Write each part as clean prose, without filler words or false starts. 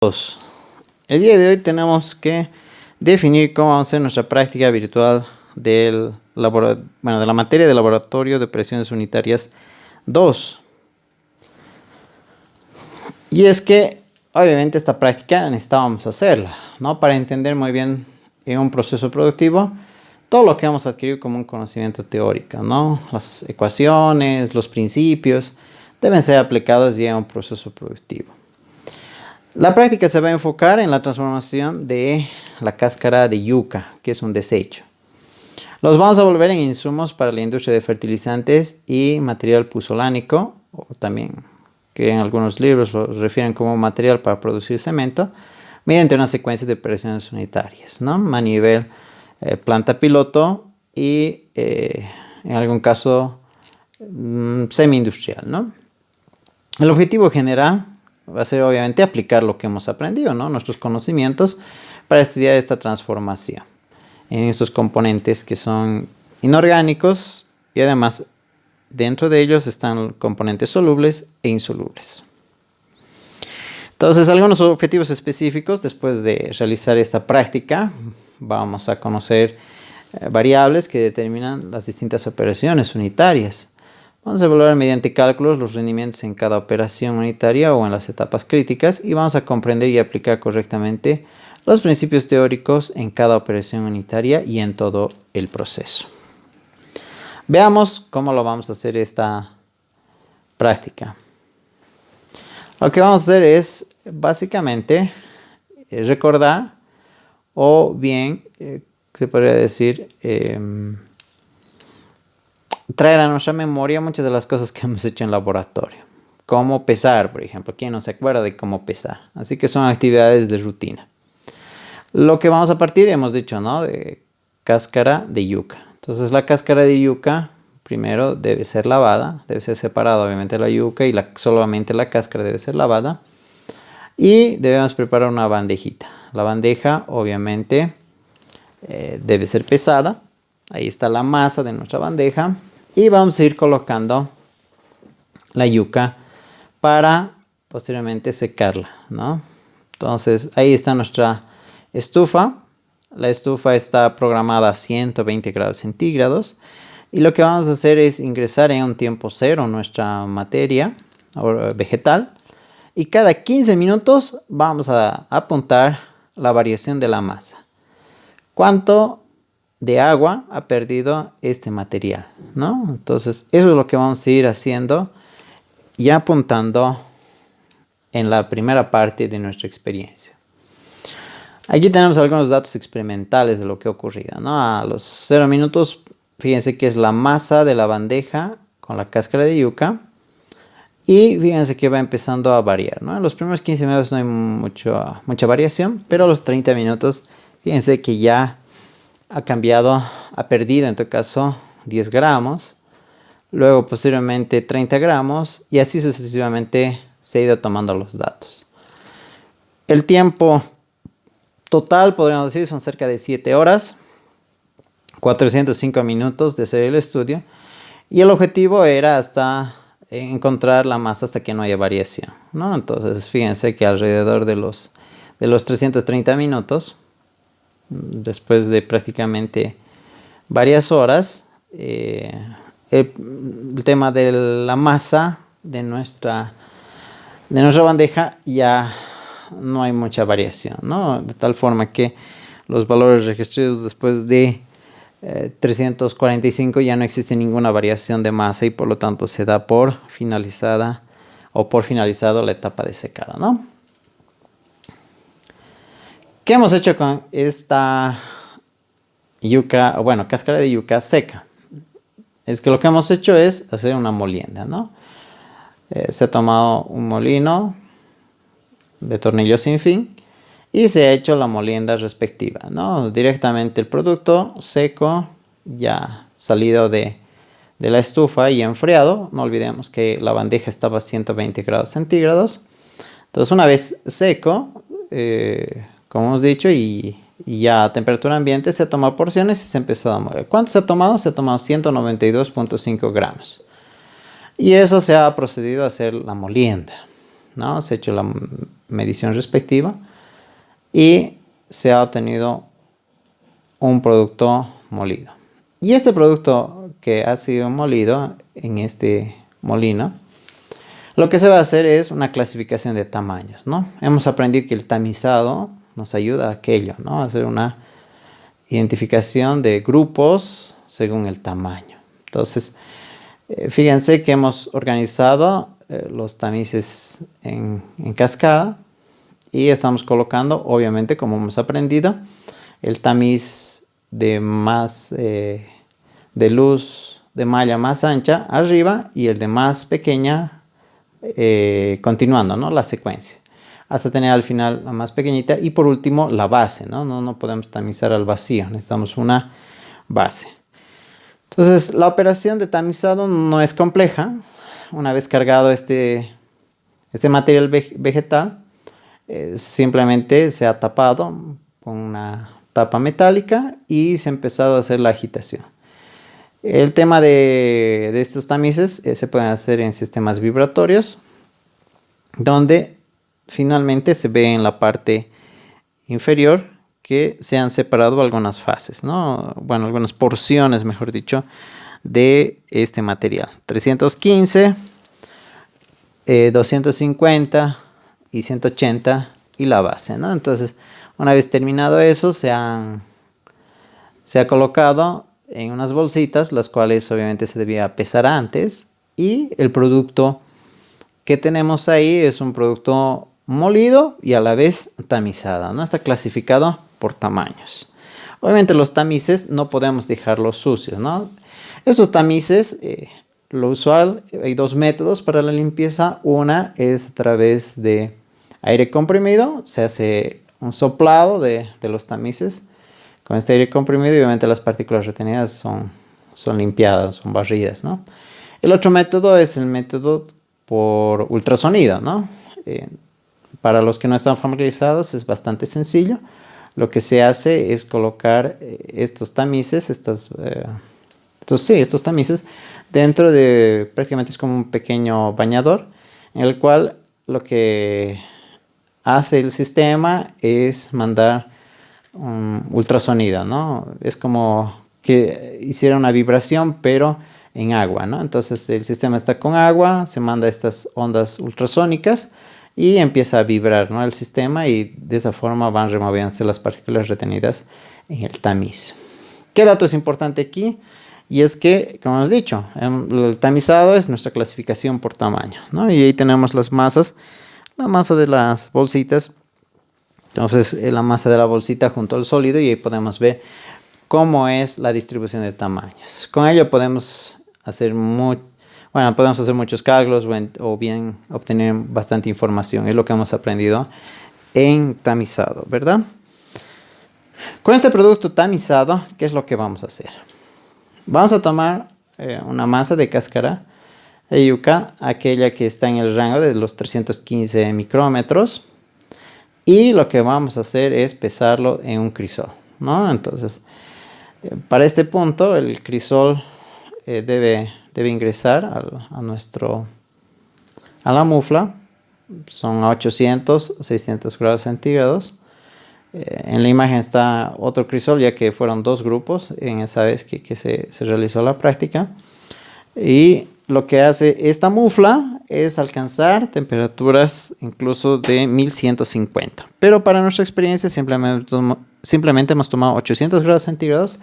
2. El día de hoy tenemos que definir cómo vamos a hacer nuestra práctica virtual de la materia de laboratorio de presiones unitarias 2. Y es que obviamente esta práctica necesitábamos hacerla, ¿no? Para entender muy bien en un proceso productivo todo lo que vamos a adquirir como un conocimiento teórico, ¿no? Las ecuaciones, los principios deben ser aplicados ya en un proceso productivo. La práctica se va a enfocar en la transformación de la cáscara de yuca, que es un desecho. Los vamos a volver en insumos para la industria de fertilizantes y material puzolánico, o también que en algunos libros lo refieren como material para producir cemento, mediante una secuencia de presiones unitarias, ¿no? A nivel planta piloto y en algún caso semi-industrial, ¿no? El objetivo general va a ser obviamente aplicar lo que hemos aprendido, ¿no? Nuestros conocimientos para estudiar esta transformación en estos componentes que son inorgánicos y además dentro de ellos están componentes solubles e insolubles. Entonces, algunos objetivos específicos después de realizar esta práctica, vamos a conocer variables que determinan las distintas operaciones unitarias. Vamos a evaluar mediante cálculos los rendimientos en cada operación unitaria o en las etapas críticas y vamos a comprender y aplicar correctamente los principios teóricos en cada operación unitaria y en todo el proceso. Veamos cómo lo vamos a hacer esta práctica. Lo que vamos a hacer es básicamente recordar o bien, se podría decir, traer a nuestra memoria muchas de las cosas que hemos hecho en laboratorio. Cómo pesar, por ejemplo. ¿Quién no se acuerda de cómo pesar? Así que son actividades de rutina. Lo que vamos a partir, hemos dicho, ¿no? De cáscara de yuca. Entonces la cáscara de yuca primero debe ser lavada. Debe ser separada obviamente la yuca y solamente la cáscara debe ser lavada. Y debemos preparar una bandejita. La bandeja obviamente debe ser pesada. Ahí está la masa de nuestra bandeja. Y vamos a ir colocando la yuca para posteriormente secarla, ¿no? Entonces ahí está nuestra estufa. La estufa está programada a 120 grados centígrados. Y lo que vamos a hacer es ingresar en un tiempo cero nuestra materia vegetal. Y cada 15 minutos vamos a apuntar la variación de la masa. ¿Cuánto de agua ha perdido este material, ¿no? Entonces, eso es lo que vamos a ir haciendo y apuntando en la primera parte de nuestra experiencia. Aquí tenemos algunos datos experimentales de lo que ha ocurrido, ¿no? A los 0 minutos, fíjense que es la masa de la bandeja con la cáscara de yuca. Y fíjense que va empezando a variar, ¿no? En los primeros 15 minutos no hay mucha variación, pero a los 30 minutos, fíjense que ya ha cambiado, ha perdido en todo caso 10 gramos, luego posteriormente 30 gramos y así sucesivamente se ha ido tomando los datos. El tiempo total, podríamos decir, son cerca de 7 horas, 405 minutos de hacer el estudio y el objetivo era hasta encontrar la masa hasta que no haya variación, ¿no? Entonces fíjense que alrededor de los 330 minutos, después de prácticamente varias horas, el tema de la masa de nuestra bandeja ya no hay mucha variación, ¿no? De tal forma que los valores registrados después de 345 ya no existe ninguna variación de masa y por lo tanto se da por finalizada o por finalizado la etapa de secado, ¿no? ¿Qué hemos hecho con esta yuca, bueno, cáscara de yuca seca? Es que lo que hemos hecho es hacer una molienda, ¿no? Se ha tomado un molino de tornillo sin fin y se ha hecho la molienda respectiva, ¿no? Directamente el producto seco, ya salido de la estufa y enfriado. No olvidemos que la bandeja estaba a 120 grados centígrados. Entonces, una vez seco, como hemos dicho, y ya a temperatura ambiente, se tomó porciones y se empezó a moler. ¿Cuánto se ha tomado? Se ha tomado 192.5 gramos. Y eso se ha procedido a hacer la molienda. ¿no? Se ha hecho la medición respectiva y se ha obtenido un producto molido. Y este producto que ha sido molido en este molino, lo que se va a hacer es una clasificación de tamaños, ¿no? Hemos aprendido que el tamizado nos ayuda a aquello, ¿no? A hacer una identificación de grupos según el tamaño. Entonces, fíjense que hemos organizado los tamices en cascada y estamos colocando, obviamente, como hemos aprendido, el tamiz de luz de malla más ancha arriba y el de más pequeña continuando, ¿no? La secuencia hasta tener al final la más pequeñita y por último la base, ¿no? No podemos tamizar al vacío, necesitamos una base. Entonces la operación de tamizado no es compleja. Una vez cargado este material vegetal, simplemente se ha tapado con una tapa metálica y se ha empezado a hacer la agitación. El tema de estos tamices se pueden hacer en sistemas vibratorios, donde finalmente se ve en la parte inferior que se han separado algunas fases, ¿no? Bueno, algunas porciones, mejor dicho, de este material. 315, 250 y 180 y la base, ¿no? Entonces, una vez terminado eso, se ha colocado en unas bolsitas, las cuales obviamente se debía pesar antes, y el producto que tenemos ahí es un producto molido y a la vez tamizado, ¿no? Está clasificado por tamaños. Obviamente los tamices no podemos dejarlos sucios, ¿no? Esos tamices, lo usual, hay dos métodos para la limpieza. Una es a través de aire comprimido, se hace un soplado de los tamices con este aire comprimido y obviamente las partículas retenidas son limpiadas, son barridas, ¿no? El otro método es el método por ultrasonido, ¿no? Para los que no están familiarizados es bastante sencillo. Lo que se hace es colocar estos tamices, estos tamices dentro de, prácticamente es como un pequeño bañador, en el cual lo que hace el sistema es mandar un ultrasonido, ¿no? Es como que hiciera una vibración, pero en agua, ¿no? Entonces el sistema está con agua, se manda estas ondas ultrasónicas y empieza a vibrar, ¿no? El sistema y de esa forma van removiéndose las partículas retenidas en el tamiz. ¿Qué dato es importante aquí? Y es que, como hemos dicho, el tamizado es nuestra clasificación por tamaño, ¿no? Y ahí tenemos las masas, la masa de las bolsitas. Entonces, la masa de la bolsita junto al sólido y ahí podemos ver cómo es la distribución de tamaños. Con ello podemos hacer muchos cálculos o bien obtener bastante información. Es lo que hemos aprendido en tamizado, ¿verdad? Con este producto tamizado, ¿qué es lo que vamos a hacer? Vamos a tomar una masa de cáscara de yuca, aquella que está en el rango de los 315 micrómetros. Y lo que vamos a hacer es pesarlo en un crisol, ¿no? Entonces, para este punto, el crisol debe ingresar a la mufla. Son 800, 600 grados centígrados. En la imagen está otro crisol, ya que fueron dos grupos en esa vez que se realizó la práctica. Y lo que hace esta mufla es alcanzar temperaturas incluso de 1150. Pero para nuestra experiencia simplemente hemos tomado 800 grados centígrados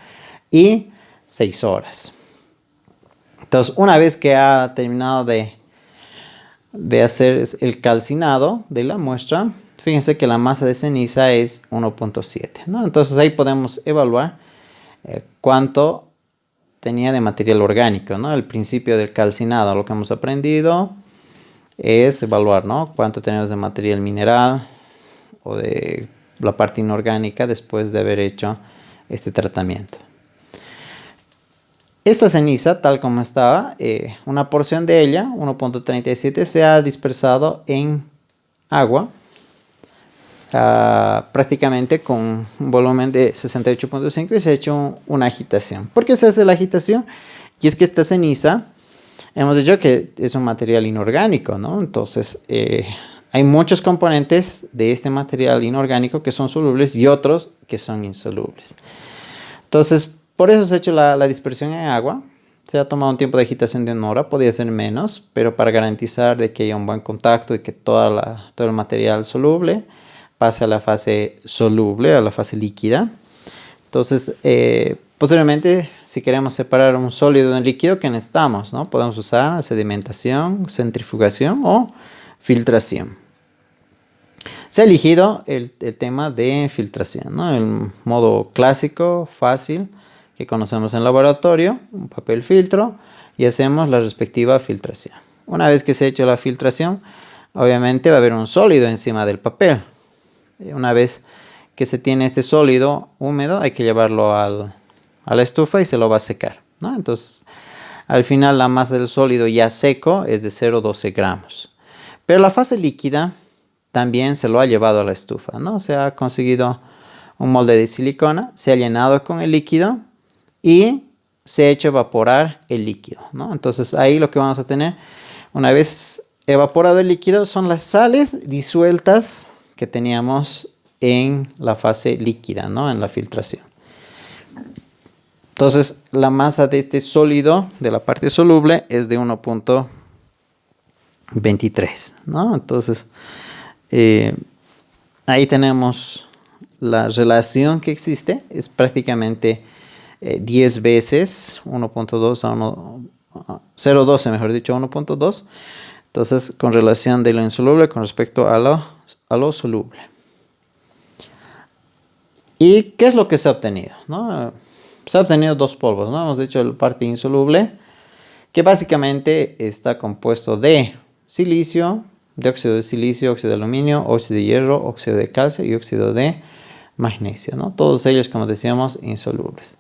y 6 horas. Entonces, una vez que ha terminado de hacer el calcinado de la muestra, fíjense que la masa de ceniza es 1.7, ¿no? Entonces ahí podemos evaluar cuánto tenía de material orgánico, ¿no? El principio del calcinado, lo que hemos aprendido es evaluar, ¿no? Cuánto tenemos de material mineral o de la parte inorgánica después de haber hecho este tratamiento. Esta ceniza, tal como estaba, una porción de ella, 1.37, se ha dispersado en agua, prácticamente con un volumen de 68.5 y se ha hecho una agitación. ¿Por qué se hace la agitación? Y es que esta ceniza, hemos dicho que es un material inorgánico, ¿no? Entonces, hay muchos componentes de este material inorgánico que son solubles y otros que son insolubles. Entonces, por eso se ha hecho la dispersión en agua. Se ha tomado un tiempo de agitación de 1 hora, podría ser menos, pero para garantizar de que haya un buen contacto y que todo el material soluble pase a la fase soluble, a la fase líquida. Entonces, posteriormente, si queremos separar un sólido de un líquido, ¿qué necesitamos? ¿No? Podemos usar sedimentación, centrifugación o filtración. Se ha elegido el tema de filtración, ¿no? El modo clásico, fácil, que conocemos en laboratorio, un papel filtro, y hacemos la respectiva filtración. Una vez que se ha hecho la filtración, obviamente va a haber un sólido encima del papel. Una vez que se tiene este sólido húmedo, hay que llevarlo a la estufa y se lo va a secar, ¿no? Entonces, al final la masa del sólido ya seco es de 0,12 gramos. Pero la fase líquida también se lo ha llevado a la estufa, ¿no? Se ha conseguido un molde de silicona, se ha llenado con el líquido y se ha hecho evaporar el líquido, ¿no? Entonces ahí lo que vamos a tener, una vez evaporado el líquido, son las sales disueltas que teníamos en la fase líquida, ¿no? En la filtración. Entonces la masa de este sólido, de la parte soluble, es de 1,23, ¿no? Entonces ahí tenemos la relación que existe, es prácticamente 10 veces 1,2 a 0,12, mejor dicho, 1,2. Entonces, con relación de lo insoluble con respecto a lo soluble. ¿Y qué es lo que se ha obtenido? ¿No? Se ha obtenido dos polvos, ¿no? Hemos dicho la parte insoluble, que básicamente está compuesto de silicio, de óxido de silicio, óxido de aluminio, óxido de hierro, óxido de calcio y óxido de magnesio, ¿no? Todos ellos, como decíamos, insolubles.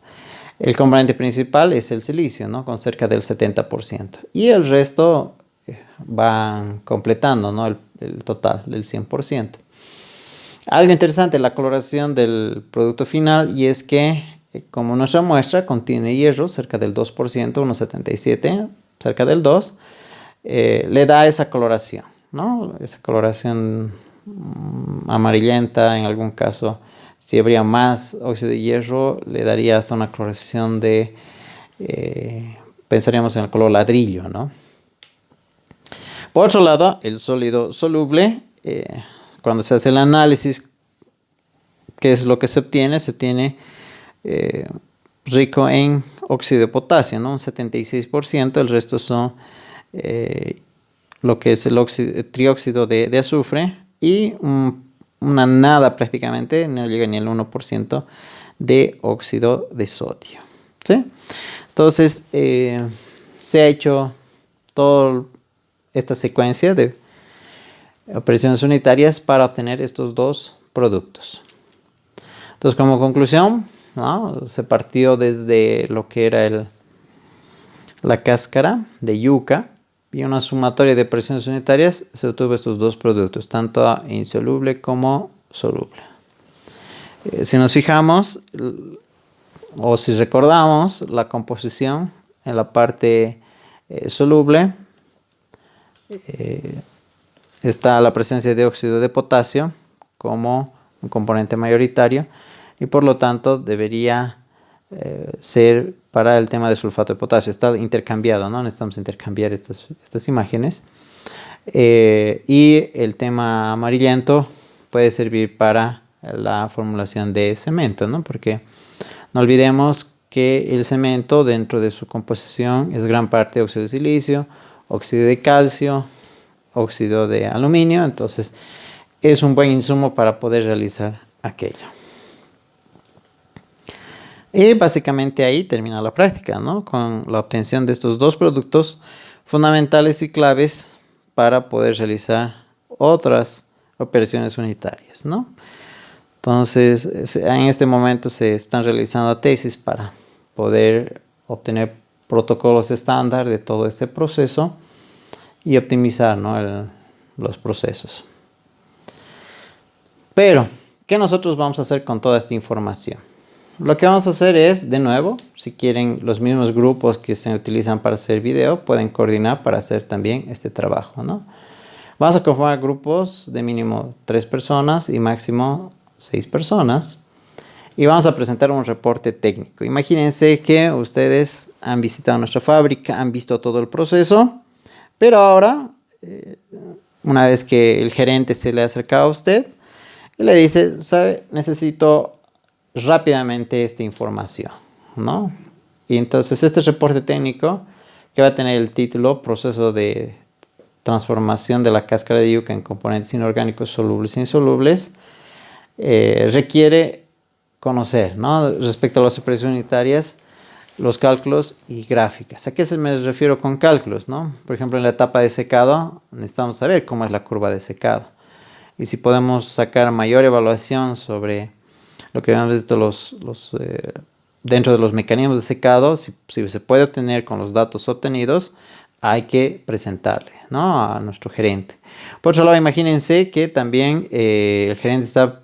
El componente principal es el silicio, ¿no? Con cerca del 70%. Y el resto van completando, ¿no? el total del 100%. Algo interesante, la coloración del producto final, y es que como nuestra muestra contiene hierro, cerca del 2%, 1,77, cerca del 2%, le da esa coloración, ¿no? Esa coloración amarillenta, en algún caso, si habría más óxido de hierro, le daría hasta una coloración de, pensaríamos en el color ladrillo, ¿no? Por otro lado, el sólido soluble, cuando se hace el análisis, ¿qué es lo que se obtiene? Se obtiene rico en óxido de potasio, ¿no? Un 76%, el resto son lo que es el trióxido de azufre y una nada prácticamente, no llega ni al 1% de óxido de sodio, ¿sí? Entonces, se ha hecho toda esta secuencia de operaciones unitarias para obtener estos dos productos. Entonces, como conclusión, ¿no? Se partió desde lo que era la cáscara de yuca y una sumatoria de operaciones unitarias se obtuvo estos dos productos, tanto insoluble como soluble. Si nos fijamos o si recordamos la composición en la parte soluble, está la presencia de óxido de potasio como un componente mayoritario y por lo tanto debería ser para el tema de sulfato de potasio. Está intercambiado, ¿no? Necesitamos intercambiar estas imágenes. Y el tema amarillento puede servir para la formulación de cemento, ¿no? Porque no olvidemos que el cemento dentro de su composición es gran parte óxido de silicio, óxido de calcio, óxido de aluminio, entonces es un buen insumo para poder realizar aquello. Y básicamente ahí termina la práctica, ¿no? Con la obtención de estos dos productos fundamentales y claves para poder realizar otras operaciones unitarias, ¿no? Entonces, en este momento se están realizando tesis para poder obtener protocolos estándar de todo este proceso y optimizar, ¿no? los procesos. Pero, ¿qué nosotros vamos a hacer con toda esta información? Lo que vamos a hacer es, de nuevo, si quieren los mismos grupos que se utilizan para hacer video, pueden coordinar para hacer también este trabajo, ¿no? Vamos a conformar grupos de mínimo 3 personas y máximo 6 personas. Y vamos a presentar un reporte técnico. Imagínense que ustedes han visitado nuestra fábrica, han visto todo el proceso, pero ahora, una vez que el gerente se le acerca a usted, y le dice, ¿sabe? Necesito rápidamente esta información, ¿no? Y entonces este reporte técnico, que va a tener el título Proceso de transformación de la cáscara de yuca en componentes inorgánicos solubles e insolubles, requiere conocer, ¿no? Respecto a las operaciones unitarias, los cálculos y gráficas. ¿A qué me refiero con cálculos, no? Por ejemplo, en la etapa de secado necesitamos saber cómo es la curva de secado. Y si podemos sacar mayor evaluación sobre lo que hemos visto dentro de los mecanismos de secado, si se puede obtener con los datos obtenidos, hay que presentarle, ¿no? A nuestro gerente. Por otro lado, imagínense que también el gerente está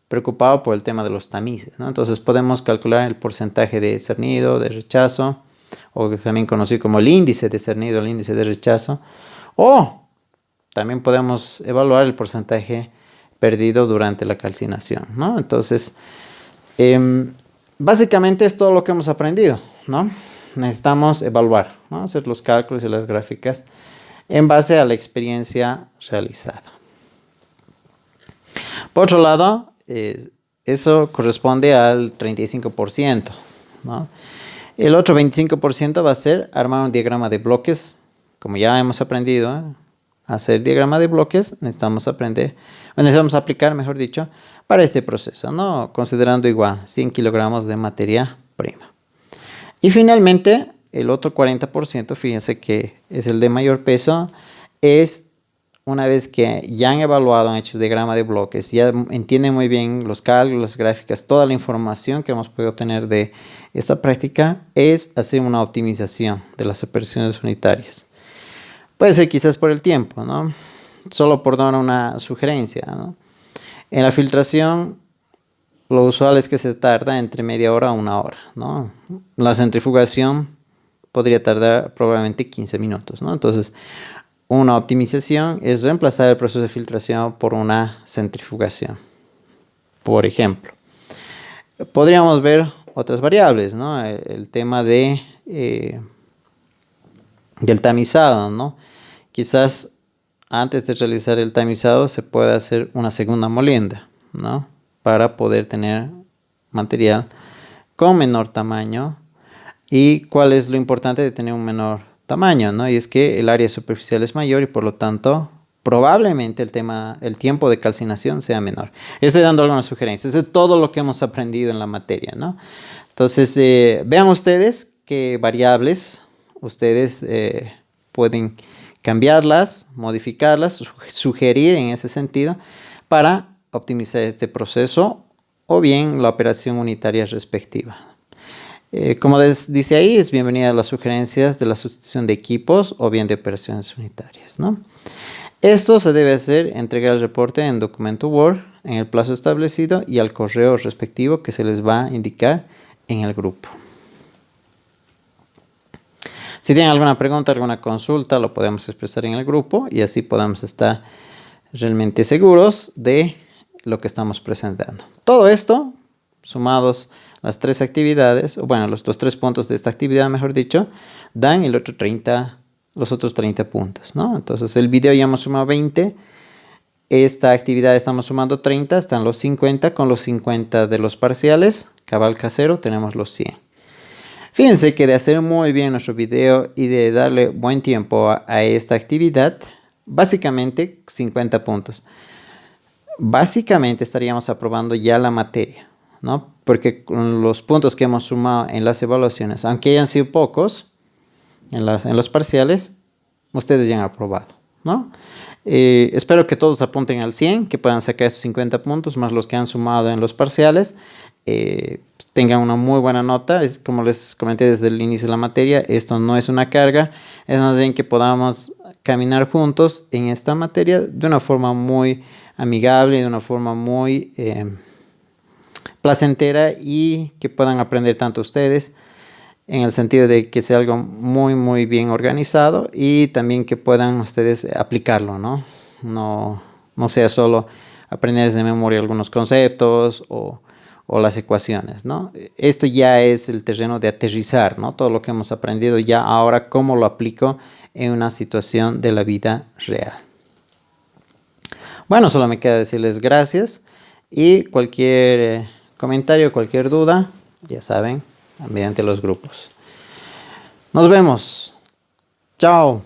preocupado por el tema de los tamices, ¿no? Entonces podemos calcular el porcentaje de cernido, de rechazo, o también conocido como el índice de cernido, el índice de rechazo, o también podemos evaluar el porcentaje perdido durante la calcinación, ¿no? Entonces, básicamente es todo lo que hemos aprendido, ¿no? Necesitamos evaluar, ¿no? Hacer los cálculos y las gráficas en base a la experiencia realizada. Por otro lado, eso corresponde al 35%, ¿no? El otro 25% va a ser armar un diagrama de bloques. Como ya hemos aprendido a hacer diagrama de bloques, necesitamos aplicar, mejor dicho, para este proceso, ¿no? Considerando igual 100 kilogramos de materia prima. Y finalmente, el otro 40%, fíjense que es el de mayor peso, es una vez que ya han evaluado, han hecho diagrama de bloques, ya entienden muy bien los cálculos, las gráficas, toda la información que hemos podido obtener de esta práctica, es hacer una optimización de las operaciones unitarias. Puede ser quizás por el tiempo, ¿no? Solo por dar una sugerencia, ¿no? En la filtración, lo usual es que se tarda entre media hora a una hora, ¿no? La centrifugación podría tardar probablemente 15 minutos, ¿no? Entonces, una optimización es reemplazar el proceso de filtración por una centrifugación. Por ejemplo, podríamos ver otras variables, ¿no? El tema del tamizado, ¿no? Quizás antes de realizar el tamizado se puede hacer una segunda molienda, ¿no? Para poder tener material con menor tamaño. ¿Y cuál es lo importante de tener un menor tamaño, ¿no? Y es que el área superficial es mayor y por lo tanto probablemente el tiempo de calcinación sea menor. Estoy dando algunas sugerencias. Es todo lo que hemos aprendido en la materia, ¿no? Entonces, vean ustedes qué variables ustedes pueden cambiarlas, modificarlas, sugerir en ese sentido para optimizar este proceso o bien la operación unitaria respectiva. Como dice ahí, es bienvenida a las sugerencias de la sustitución de equipos o bien de operaciones unitarias, ¿no? Esto se debe hacer, entregar el reporte en documento Word en el plazo establecido y al correo respectivo que se les va a indicar en el grupo. Si tienen alguna pregunta, alguna consulta, lo podemos expresar en el grupo y así podamos estar realmente seguros de lo que estamos presentando. Todo esto, sumados las tres actividades, o bueno, los 3 puntos de esta actividad, mejor dicho, dan los otros 30 puntos, ¿no? Entonces, el video ya hemos sumado 20. Esta actividad estamos sumando 30, están los 50. Con los 50 de los parciales, cabal casero, tenemos los 100. Fíjense que de hacer muy bien nuestro video y de darle buen tiempo a esta actividad, básicamente 50 puntos. Básicamente estaríamos aprobando ya la materia, ¿no? Porque con los puntos que hemos sumado en las evaluaciones, aunque hayan sido pocos en los parciales, ustedes ya han aprobado, ¿no? Espero que todos apunten al 100, que puedan sacar esos 50 puntos más los que han sumado en los parciales, tengan una muy buena nota. Es como les comenté desde el inicio de la materia, esto no es una carga, es más bien que podamos caminar juntos en esta materia de una forma muy amigable, de una forma muy placentera y que puedan aprender tanto ustedes en el sentido de que sea algo muy muy bien organizado y también que puedan ustedes aplicarlo, ¿no? no sea solo aprender de memoria algunos conceptos o las ecuaciones, ¿no? Esto ya es el terreno de aterrizar, ¿no? Todo lo que hemos aprendido ya ahora, cómo lo aplico en una situación de la vida real. Bueno, solo me queda decirles gracias y cualquier comentario, cualquier duda, ya saben, mediante los grupos. Nos vemos. Chao.